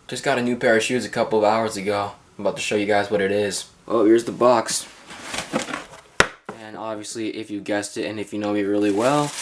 Just got a new pair of shoes a couple of hours ago. I'm about to show you guys what it is. Oh, here's the box. And obviously, if you guessed it and if you know me really well,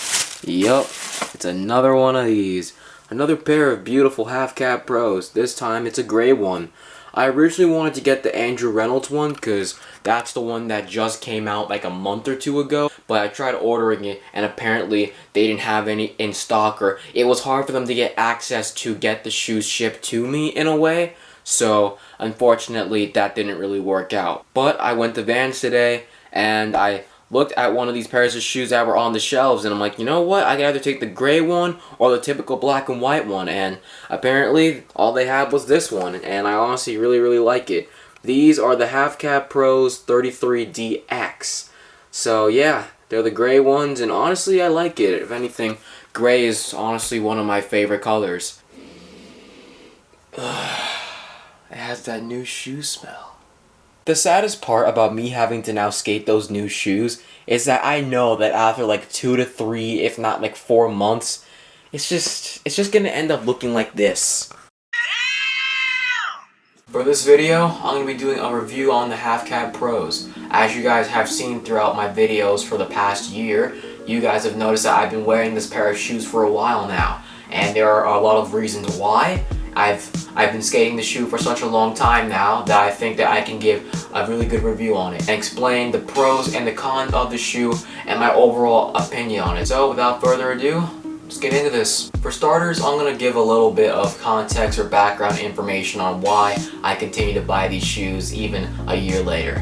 yup, it's another one of these. Another pair of beautiful half-cab pros. This time it's a gray one. I originally wanted to get the Andrew Reynolds one because that's the one that just came out like a month or two ago. But I tried ordering it and apparently they didn't have any in stock, or it was hard for them to get access to get the shoes shipped to me in a way. So unfortunately that didn't really work out. But I went to Vans today and I looked at one of these pairs of shoes that were on the shelves and I'm like, you know what, I can either take the gray one or the typical black and white one, and apparently all they had was this one, and I honestly really like it. These are the Half Cab Pros 33DX. So yeah, they're the gray ones and honestly I like it. If anything, gray is honestly one of my favorite colors. It has that new shoe smell. The saddest part about me having to now skate those new shoes is that I know that after like 2 to 3, if not like 4 months, it's just gonna end up looking like this. For this video, I'm gonna be doing a review on the Half Cab Pros. As you guys have seen throughout my videos for the past year, you guys have noticed that I've been wearing this pair of shoes for a while now, and there are a lot of reasons why. I've been skating the shoe for such a long time now that I think that I can give a really good review on it and explain the pros and the cons of the shoe and my overall opinion on it. So without further ado, let's get into this. For starters, I'm going to give a little bit of context or background information on why I continue to buy these shoes even a year later.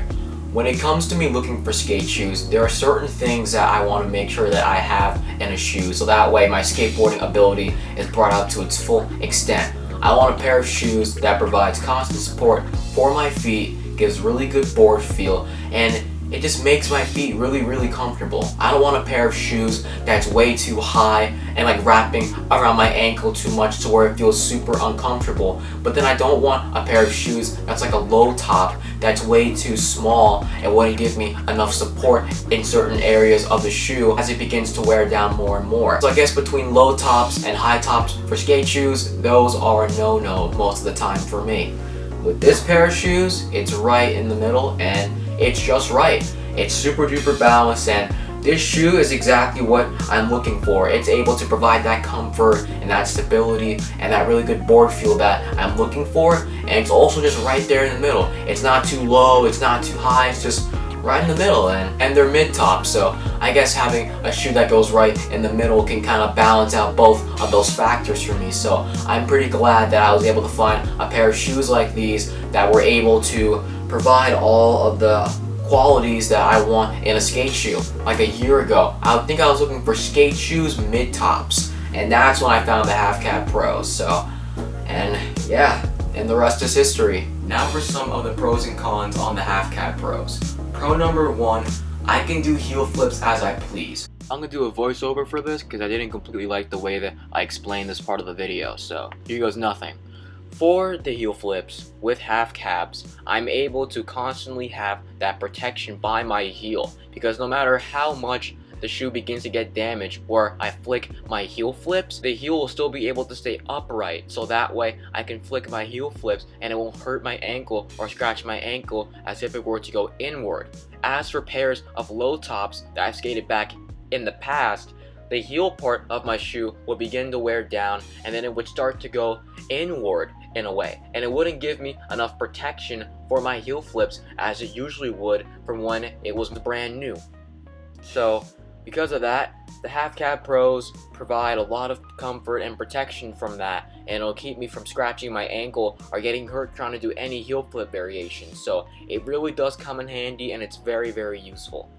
When it comes to me looking for skate shoes, there are certain things that I want to make sure that I have in a shoe so that way my skateboarding ability is brought out to its full extent. I want a pair of shoes that provides constant support for my feet, gives really good board feel, and it just makes my feet really comfortable. I don't want a pair of shoes that's way too high and like wrapping around my ankle too much to where it feels super uncomfortable. But then I don't want a pair of shoes that's like a low top that's way too small and wouldn't give me enough support in certain areas of the shoe as it begins to wear down more and more. So I guess between low tops and high tops for skate shoes, those are a no-no most of the time for me. With this pair of shoes, it's right in the middle and it's just right. It's super duper balanced, and this shoe is exactly what I'm looking for. It's able to provide that comfort and that stability and that really good board feel that I'm looking for, and it's also just right there in the middle. It's not too low, it's not too high, it's just right in the middle, and they're mid-top, so I guess having a shoe that goes right in the middle can kind of balance out both of those factors for me. So I'm pretty glad that I was able to find a pair of shoes like these that were able to provide all of the qualities that I want in a skate shoe. Like a year ago, I think I was looking for skate shoes mid-tops, and that's when I found the Half Cab Pros. So, and yeah, and the rest is history. Now for some of the pros and cons on the Half Cab Pros. Pro number 1, I can do heel flips as I please. I'm gonna do a voiceover for this because I didn't completely like the way that I explained this part of the video, so here goes nothing. For the heel flips with half cabs, I'm able to constantly have that protection by my heel, because no matter how much the shoe begins to get damaged or I flick my heel flips, the heel will still be able to stay upright, so that way I can flick my heel flips and it won't hurt my ankle or scratch my ankle as if it were to go inward. As for pairs of low tops that I've skated back in the past, the heel part of my shoe would begin to wear down and then it would start to go inward in a way, and it wouldn't give me enough protection for my heel flips as it usually would from when it was brand new. So because of that, the Half Cab Pros provide a lot of comfort and protection from that, and it'll keep me from scratching my ankle or getting hurt trying to do any heel flip variations. So it really does come in handy and it's very useful.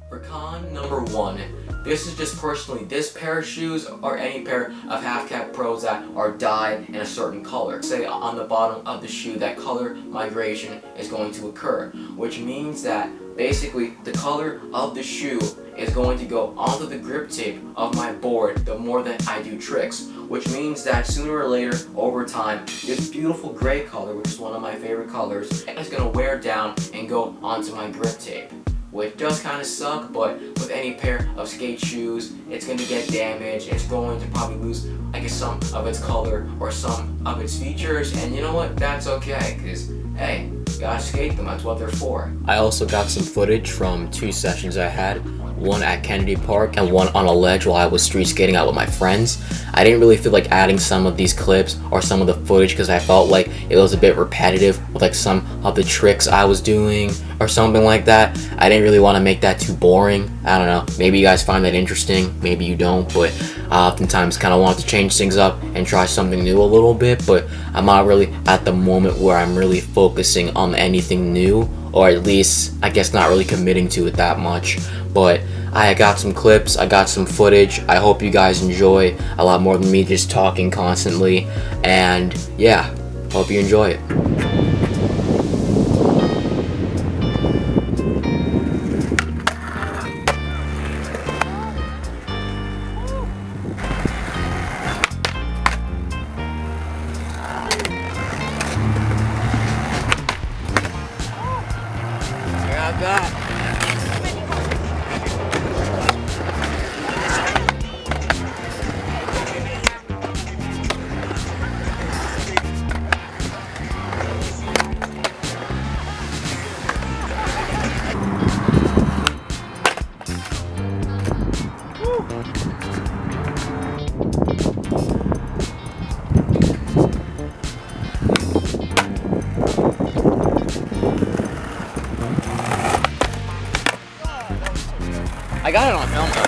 For con number 1, this is just personally this pair of shoes or any pair of Half Cab Pros that are dyed in a certain color. Say on the bottom of the shoe that color migration is going to occur, which means that basically the color of the shoe is going to go onto the grip tape of my board the more that I do tricks, which means that sooner or later over time this beautiful gray color, which is one of my favorite colors, is going to wear down and go onto my grip tape. which does kind of suck, but with any pair of skate shoes, it's going to get damaged. It's going to probably lose, I guess, some of its color or some of its features, and you know what? That's okay, because, hey, you gotta skate them, that's what they're for. I also got some footage from 2 sessions I had, one at Kennedy Park and one on a ledge while I was street skating out with my friends. I didn't really feel like adding some of these clips or some of the footage because I felt like it was a bit repetitive with like some of the tricks I was doing or something like that. I didn't really want to make that too boring. I don't know, maybe you guys find that interesting, maybe you don't, but I oftentimes kind of want to change things up and try something new a little bit, but I'm not really at the moment where I'm really focusing on anything new, or at least I guess not really committing to it that much. But I got some clips, I got some footage. I hope you guys enjoy a lot more than me just talking constantly, and yeah, hope you enjoy it. I got that. I got it on film though.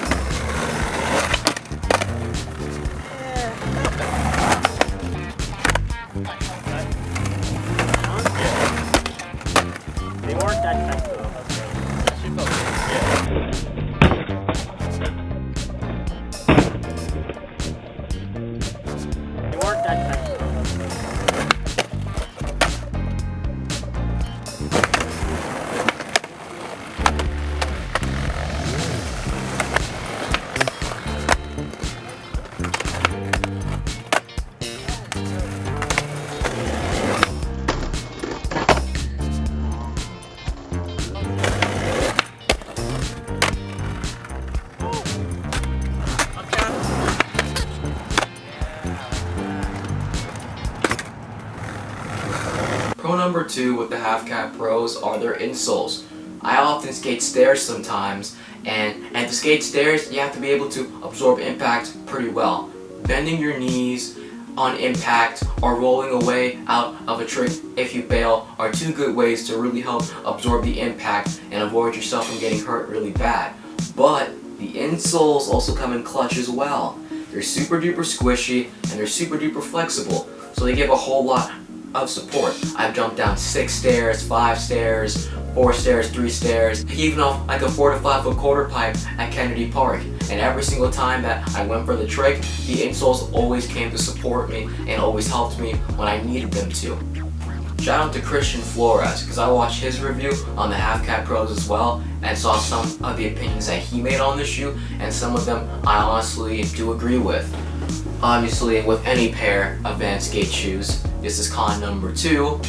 They weren't that tight though. They weren't that tight though. Pro number 2 with the Half Cab Pros are their insoles. I often skate stairs sometimes, and to skate stairs, you have to be able to absorb impact pretty well. Bending your knees on impact or rolling away out of a trick if you bail are 2 good ways to really help absorb the impact and avoid yourself from getting hurt really bad. But the insoles also come in clutch as well. They're super duper squishy and they're super duper flexible, so they give a whole lot of support. I've jumped down 6 stairs, 5 stairs, 4 stairs, 3 stairs, even off like a 4 to 5 foot quarter pipe at Kennedy Park. And every single time that I went for the trick, the insoles always came to support me and always helped me when I needed them to. Shout out to Christian Flores, because I watched his review on the Half Cab Pros as well and saw some of the opinions that he made on the shoe, and some of them I honestly do agree with. Obviously, with any pair of Vans skate shoes, this is con number 2,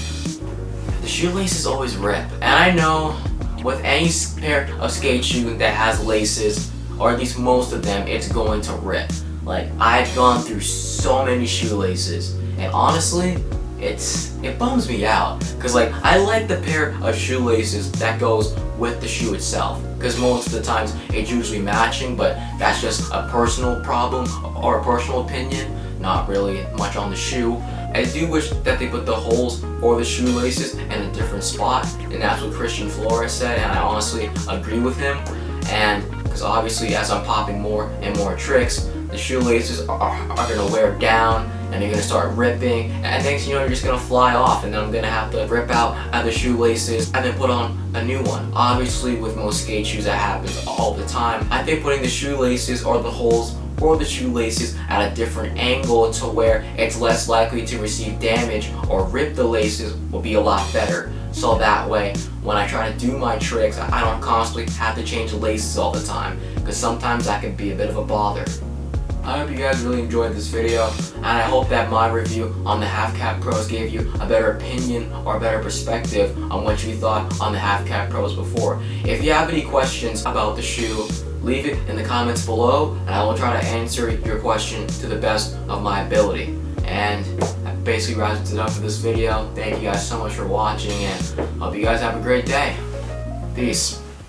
the shoelaces always rip. And I know with any pair of skate shoe that has laces, or at least most of them, it's going to rip. Like, I've gone through so many shoelaces, and honestly, it bums me out, because like, I like the pair of shoelaces that goes with the shoe itself, because most of the times it's usually matching, but that's just a personal problem or a personal opinion, not really much on the shoe. I do wish that they put the holes for the shoelaces in a different spot, and that's what Christian Flores said, and I honestly agree with him. And because obviously as I'm popping more and more tricks, the shoelaces are going to wear down and they're going to start ripping, and things, you know, you're just going to fly off, and then I'm going to have to rip out the shoelaces and then put on a new one. Obviously with most skate shoes that happens all the time. I think putting the shoelaces or the holes or the shoelaces at a different angle to where it's less likely to receive damage or rip the laces will be a lot better. So that way, when I try to do my tricks, I don't constantly have to change the laces all the time, because sometimes that can be a bit of a bother. I hope you guys really enjoyed this video, and I hope that my review on the Half Cab Pros gave you a better opinion or a better perspective on what you thought on the Half Cab Pros before. If you have any questions about the shoe, leave it in the comments below, and I will try to answer your question to the best of my ability. And that basically wraps it up for this video. Thank you guys so much for watching, and hope you guys have a great day. Peace.